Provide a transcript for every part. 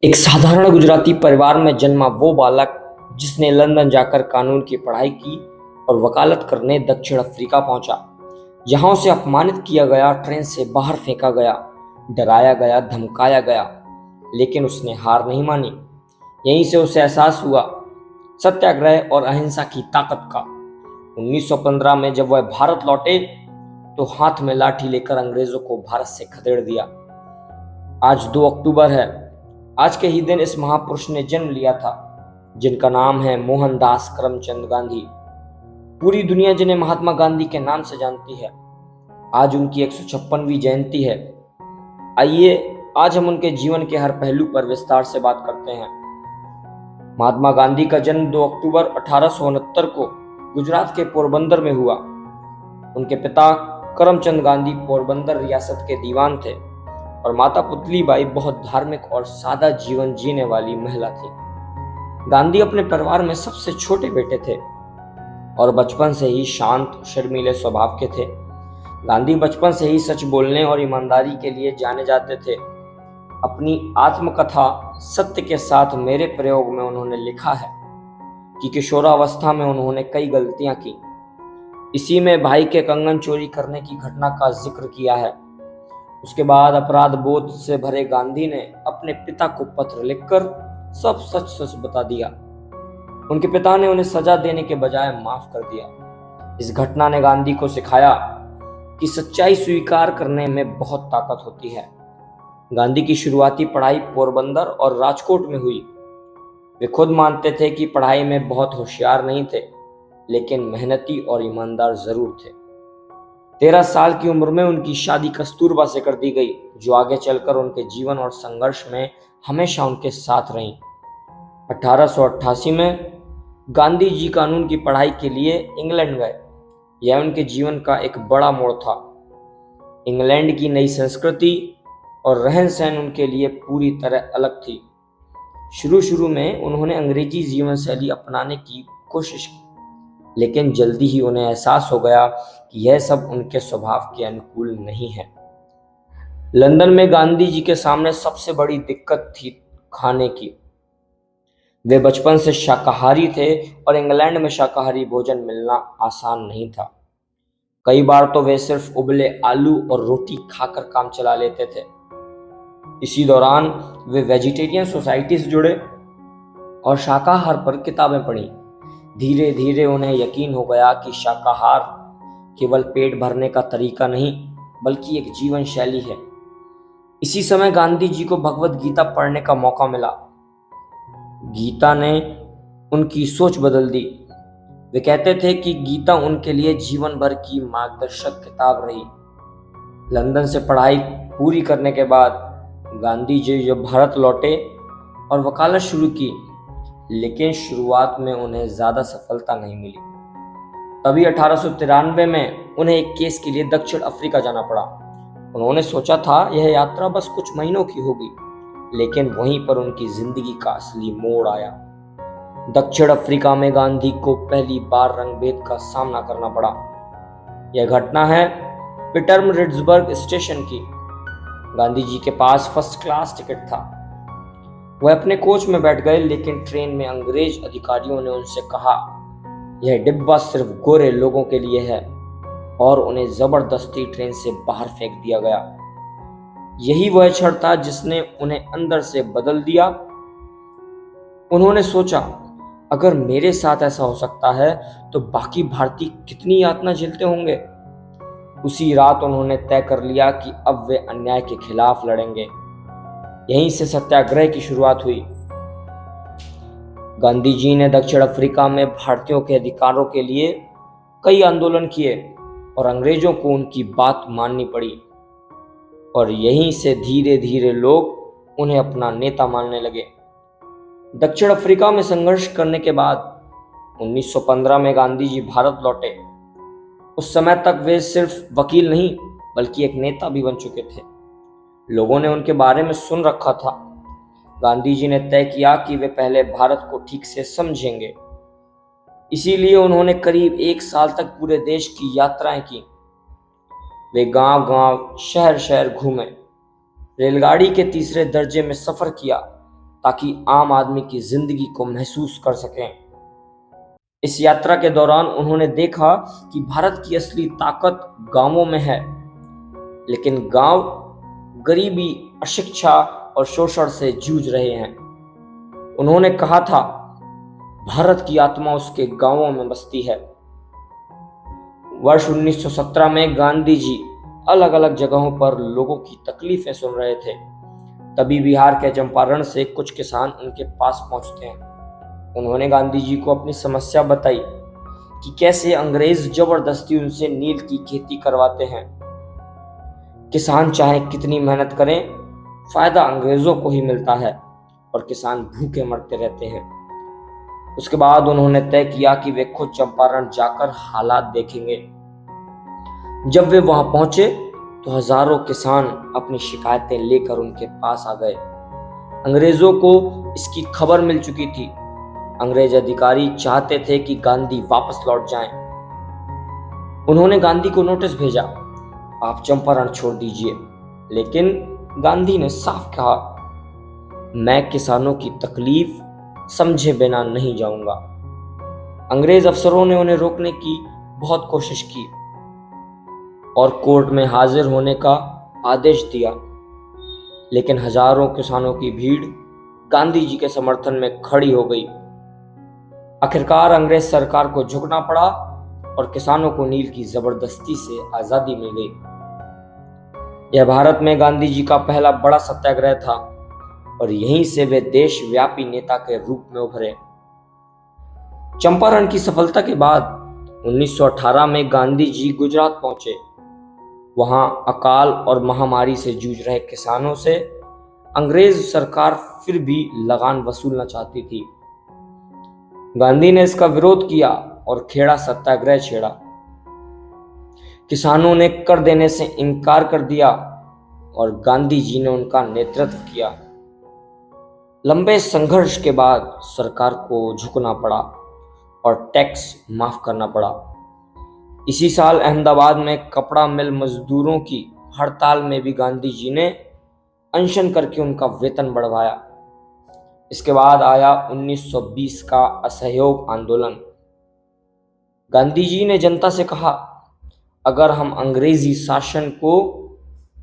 एक साधारण गुजराती परिवार में जन्मा वो बालक जिसने लंदन जाकर कानून की पढ़ाई की और वकालत करने दक्षिण अफ्रीका पहुंचा। जहां उसे अपमानित किया गया, ट्रेन से बाहर फेंका गया, डराया गया, धमकाया गया, लेकिन उसने हार नहीं मानी। यहीं से उसे एहसास हुआ सत्याग्रह और अहिंसा की ताकत का। 1915 में जब वह भारत लौटे तो हाथ में लाठी लेकर अंग्रेजों को भारत से खदेड़ दिया। आज 2 अक्टूबर है। आज के ही दिन इस महापुरुष ने जन्म लिया था, जिनका नाम है मोहनदास करमचंद गांधी। पूरी दुनिया जिन्हें महात्मा गांधी के नाम से जानती है। आज उनकी 156वीं जयंती है। आइए आज हम उनके जीवन के हर पहलू पर विस्तार से बात करते हैं। महात्मा गांधी का जन्म 2 अक्टूबर 1869 को गुजरात के पोरबंदर में हुआ। उनके पिता करमचंद गांधी पोरबंदर रियासत के दीवान थे और माता पुतली बाई बहुत धार्मिक और सादा जीवन जीने वाली महिला थी। गांधी अपने परिवार में सबसे छोटे बेटे थे और बचपन से ही शांत शर्मीले स्वभाव के थे। गांधी बचपन से ही सच बोलने और ईमानदारी के लिए जाने जाते थे। अपनी आत्मकथा सत्य के साथ मेरे प्रयोग में उन्होंने लिखा है कि किशोरावस्था में उन्होंने कई गलतियां की। इसी में भाई के कंगन चोरी करने की घटना का जिक्र किया है। उसके बाद अपराध बोध से भरे गांधी ने अपने पिता को पत्र लिखकर सब सच सच बता दिया। उनके पिता ने उन्हें सजा देने के बजाय माफ कर दिया। इस घटना ने गांधी को सिखाया कि सच्चाई स्वीकार करने में बहुत ताकत होती है। गांधी की शुरुआती पढ़ाई पोरबंदर और राजकोट में हुई। वे खुद मानते थे कि पढ़ाई में बहुत होशियार नहीं थे, लेकिन मेहनती और ईमानदार जरूर थे। 13 साल की उम्र में उनकी शादी कस्तूरबा से कर दी गई, जो आगे चलकर उनके जीवन और संघर्ष में हमेशा उनके साथ रहीं। 1888 में गांधी जी कानून की पढ़ाई के लिए इंग्लैंड गए। यह उनके जीवन का एक बड़ा मोड़ था। इंग्लैंड की नई संस्कृति और रहन सहन उनके लिए पूरी तरह अलग थी। शुरू में उन्होंने अंग्रेजी जीवन शैली अपनाने की कोशिश की, लेकिन जल्दी ही उन्हें एहसास हो गया कि यह सब उनके स्वभाव के अनुकूल नहीं है। लंदन में गांधी जी के सामने सबसे बड़ी दिक्कत थी खाने की। वे बचपन से शाकाहारी थे और इंग्लैंड में शाकाहारी भोजन मिलना आसान नहीं था। कई बार तो वे सिर्फ उबले आलू और रोटी खाकर काम चला लेते थे। इसी दौरान वे वेजिटेरियन सोसाइटी से जुड़े और शाकाहार पर किताबें पढ़ी। धीरे धीरे उन्हें यकीन हो गया कि शाकाहार केवल पेट भरने का तरीका नहीं, बल्कि एक जीवन शैली है। इसी समय गांधी जी को भगवत गीता पढ़ने का मौका मिला। गीता ने उनकी सोच बदल दी। वे कहते थे कि गीता उनके लिए जीवन भर की मार्गदर्शक किताब रही। लंदन से पढ़ाई पूरी करने के बाद गांधी जी जब भारत लौटे और वकालत शुरू की, लेकिन शुरुआत में उन्हें ज्यादा सफलता नहीं मिली। तभी 1893 में उन्हें एक केस के लिए दक्षिण अफ्रीका जाना पड़ा। उन्होंने सोचा था यह यात्रा बस कुछ महीनों की होगी, लेकिन वहीं पर उनकी जिंदगी का असली मोड़ आया। दक्षिण अफ्रीका में गांधी को पहली बार रंगभेद का सामना करना पड़ा। यह घटना है पीटरमरिट्जबर्ग स्टेशन की। गांधी जी के पास फर्स्ट क्लास टिकट था। वह अपने कोच में बैठ गए, लेकिन ट्रेन में अंग्रेज अधिकारियों ने उनसे कहा यह डिब्बा सिर्फ गोरे लोगों के लिए है, और उन्हें जबरदस्ती ट्रेन से बाहर फेंक दिया गया। यही वह क्षण था जिसने उन्हें अंदर से बदल दिया। उन्होंने सोचा अगर मेरे साथ ऐसा हो सकता है तो बाकी भारतीय कितनी यातना झेलते होंगे। उसी रात उन्होंने तय कर लिया कि अब वे अन्याय के खिलाफ लड़ेंगे। यहीं से सत्याग्रह की शुरुआत हुई। गांधी जी ने दक्षिण अफ्रीका में भारतीयों के अधिकारों के लिए कई आंदोलन किए और अंग्रेजों को उनकी बात माननी पड़ी, और यहीं से धीरे धीरे लोग उन्हें अपना नेता मानने लगे। दक्षिण अफ्रीका में संघर्ष करने के बाद 1915 में गांधी जी भारत लौटे। उस समय तक वे सिर्फ वकील नहीं, बल्कि एक नेता भी बन चुके थे। लोगों ने उनके बारे में सुन रखा था। गांधी जी ने तय किया कि वे पहले भारत को ठीक से समझेंगे। इसीलिए उन्होंने करीब 1 साल तक पूरे देश की यात्राएं की। वे गांव गांव, शहर शहर घूमे, रेलगाड़ी के तीसरे दर्जे में सफर किया ताकि आम आदमी की जिंदगी को महसूस कर सकें। इस यात्रा के दौरान उन्होंने देखा कि भारत की असली ताकत गांवों में है, लेकिन गांव गरीबी, अशिक्षा और शोषण से जूझ रहे हैं। उन्होंने कहा था, भारत की आत्मा उसके गांवों में बसती है। वर्ष 1917 में गांधी जी अलग अलग जगहों पर लोगों की तकलीफें सुन रहे थे। तभी बिहार के चंपारण से कुछ किसान उनके पास पहुंचते हैं। उन्होंने गांधी जी को अपनी समस्या बताई कि कैसे अंग्रेज जबरदस्ती उनसे नील की खेती करवाते हैं। किसान चाहे कितनी मेहनत करें, फायदा अंग्रेजों को ही मिलता है और किसान भूखे मरते रहते हैं। उसके बाद उन्होंने तय किया कि वे खुद चंपारण जाकर हालात देखेंगे। जब वे वहां पहुंचे तो हजारों किसान अपनी शिकायतें लेकर उनके पास आ गए। अंग्रेजों को इसकी खबर मिल चुकी थी। अंग्रेज अधिकारी चाहते थे कि गांधी वापस लौट जाएं। उन्होंने गांधी को नोटिस भेजा, आप चंपारण छोड़ दीजिए। लेकिन गांधी ने साफ कहा, मैं किसानों की तकलीफ समझे बिना नहीं जाऊंगा। अंग्रेज अफसरों ने उन्हें रोकने की बहुत कोशिश की और कोर्ट में हाजिर होने का आदेश दिया, लेकिन हजारों किसानों की भीड़ गांधी जी के समर्थन में खड़ी हो गई। आखिरकार अंग्रेज सरकार को झुकना पड़ा और किसानों को नील की जबरदस्ती से आजादी मिल गई। यह भारत में गांधी जी का पहला बड़ा सत्याग्रह था और यहीं से वे देशव्यापी नेता के रूप में उभरे। चंपारण की सफलता के बाद 1918 में गांधी जी गुजरात पहुंचे। वहां अकाल और महामारी से जूझ रहे किसानों से अंग्रेज सरकार फिर भी लगान वसूलना चाहती थी। गांधी ने इसका विरोध किया और खेड़ा सत्याग्रह छेड़ा। किसानों ने कर देने से इनकार कर दिया और गांधी जी ने उनका नेतृत्व किया। लंबे संघर्ष के बाद सरकार को झुकना पड़ा और टैक्स माफ करना पड़ा। इसी साल अहमदाबाद में कपड़ा मिल मजदूरों की हड़ताल में भी गांधी जी ने अनशन करके उनका वेतन बढ़वाया। इसके बाद आया 1920 का असहयोग आंदोलन। गांधी जी ने जनता से कहा, अगर हम अंग्रेजी शासन को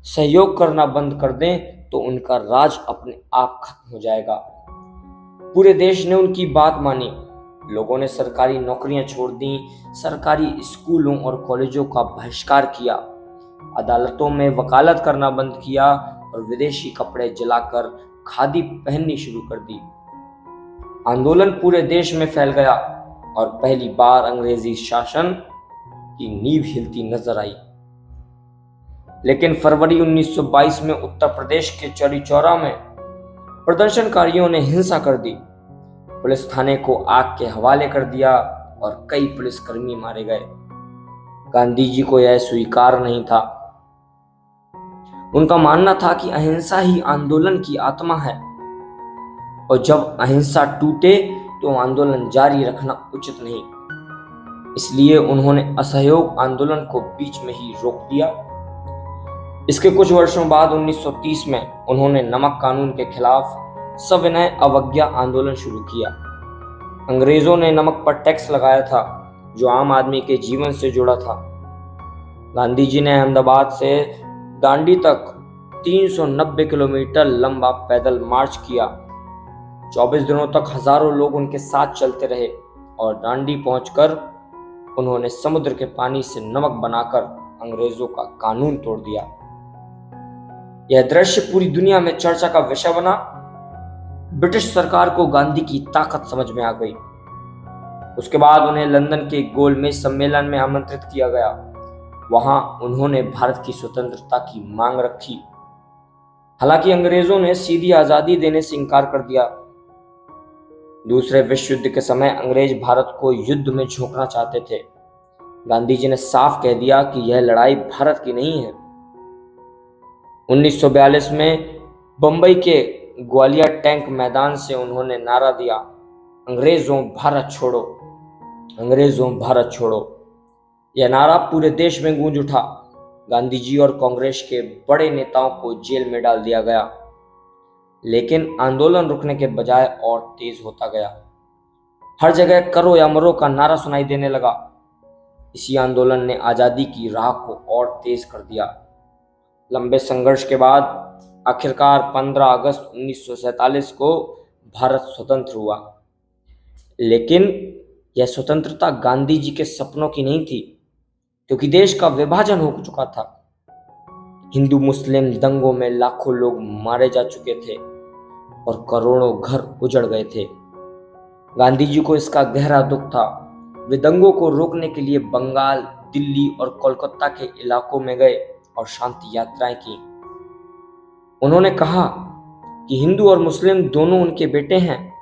सहयोग करना बंद कर दें तो उनका राज अपने आप खत्म हो जाएगा। पूरे देश ने उनकी बात मानी। लोगों ने सरकारी नौकरियां छोड़ दी, सरकारी स्कूलों और कॉलेजों का बहिष्कार किया, अदालतों में वकालत करना बंद किया और विदेशी कपड़े जलाकर खादी पहननी शुरू कर दी। आंदोलन पूरे देश में फैल गया और पहली बार अंग्रेजी शासन की नींव हिलती नजर आई। लेकिन फरवरी 1922 में उत्तर प्रदेश के चौरी चौरा में प्रदर्शनकारियों ने हिंसा कर दी। पुलिस थाने को आग के हवाले कर दिया और कई पुलिसकर्मी मारे गए। गांधी जी को यह स्वीकार नहीं था। उनका मानना था कि अहिंसा ही आंदोलन की आत्मा है और जब अहिंसा टूटे तो आंदोलन जारी रखना उचित नहीं। इसलिए उन्होंने असहयोग आंदोलन को बीच में ही रोक दिया। इसके कुछ वर्षों बाद 1930 में उन्होंने नमक कानून के खिलाफ सविनय अवज्ञा आंदोलन शुरू किया। अंग्रेजों ने नमक पर टैक्स लगाया था जो आम आदमी के जीवन से जुड़ा था। गांधी जी ने अहमदाबाद से दांडी तक 390 किलोमीटर लंबा पैदल मार्च किया। 24 दिनों तक हजारों लोग उनके साथ चलते रहे और दांडी पहुंचकर उन्होंने समुद्र के पानी से नमक बनाकर अंग्रेजों का कानून तोड़ दिया। यह दृश्य पूरी दुनिया में चर्चा का विषय बना। ब्रिटिश सरकार को गांधी की ताकत समझ में आ गई। उसके बाद उन्हें लंदन के गोलमेज सम्मेलन में आमंत्रित किया गया। वहां उन्होंने भारत की स्वतंत्रता की मांग रखी। हालांकि अंग्रेजों ने सीधी आजादी देने से इनकार कर दिया। दूसरे विश्व युद्ध के समय अंग्रेज भारत को युद्ध में झोंकना चाहते थे। गांधी जी ने साफ कह दिया कि यह लड़ाई भारत की नहीं है। 1942 में बंबई के ग्वालियर टैंक मैदान से उन्होंने नारा दिया, अंग्रेजों भारत छोड़ो, अंग्रेजों भारत छोड़ो। यह नारा पूरे देश में गूंज उठा। गांधी जी और कांग्रेस के बड़े नेताओं को जेल में डाल दिया गया। लेकिन आंदोलन रुकने के बजाय और तेज होता गया। हर जगह करो या मरो का नारा सुनाई देने लगा। इसी आंदोलन ने आज़ादी की राह को और तेज कर दिया। लंबे संघर्ष के बाद आखिरकार 15 अगस्त 1947 को भारत स्वतंत्र हुआ। लेकिन यह स्वतंत्रता गांधी जी के सपनों की नहीं थी, क्योंकि देश का विभाजन हो चुका था। हिंदू मुस्लिम दंगों में लाखों लोग मारे जा चुके थे और करोड़ों घर उजड़ गए थे। गांधी जी को इसका गहरा दुख था। वे दंगों को रोकने के लिए बंगाल, दिल्ली और कोलकाता के इलाकों में गए और शांति यात्राएं की। उन्होंने कहा कि हिंदू और मुस्लिम दोनों उनके बेटे हैं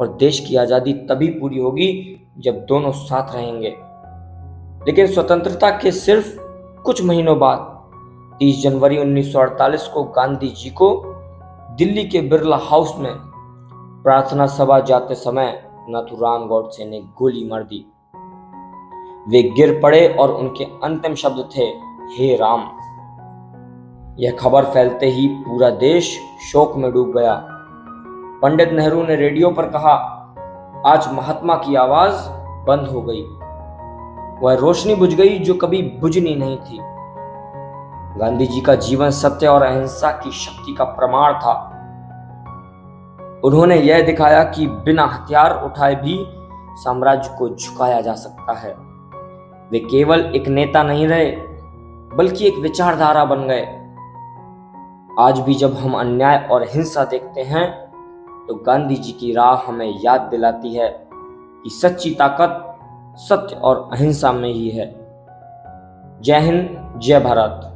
और देश की आजादी तभी पूरी होगी जब दोनों साथ रहेंगे। लेकिन स्वतंत्रता के सिर्फ कुछ महीनों बाद 30 जनवरी 1948 को गांधी जी को दिल्ली के बिरला हाउस में प्रार्थना सभा जाते समय नाथूराम गॉडसे ने गोली मार दी। वे गिर पड़े और उनके अंतिम शब्द थे, हे राम। यह खबर फैलते ही पूरा देश शोक में डूब गया। पंडित नेहरू ने रेडियो पर कहा, आज महात्मा की आवाज बंद हो गई। वह रोशनी बुझ गई जो कभी बुझनी नहीं थी। गांधी जी का जीवन सत्य और अहिंसा की शक्ति का प्रमाण था। उन्होंने यह दिखाया कि बिना हथियार उठाए भी साम्राज्य को झुकाया जा सकता है। वे केवल एक नेता नहीं रहे, बल्कि एक विचारधारा बन गए। आज भी जब हम अन्याय और हिंसा देखते हैं, तो गांधी जी की राह हमें याद दिलाती है कि सच्ची ताकत सत्य और अहिंसा में ही है। जय हिंद, जय भारत।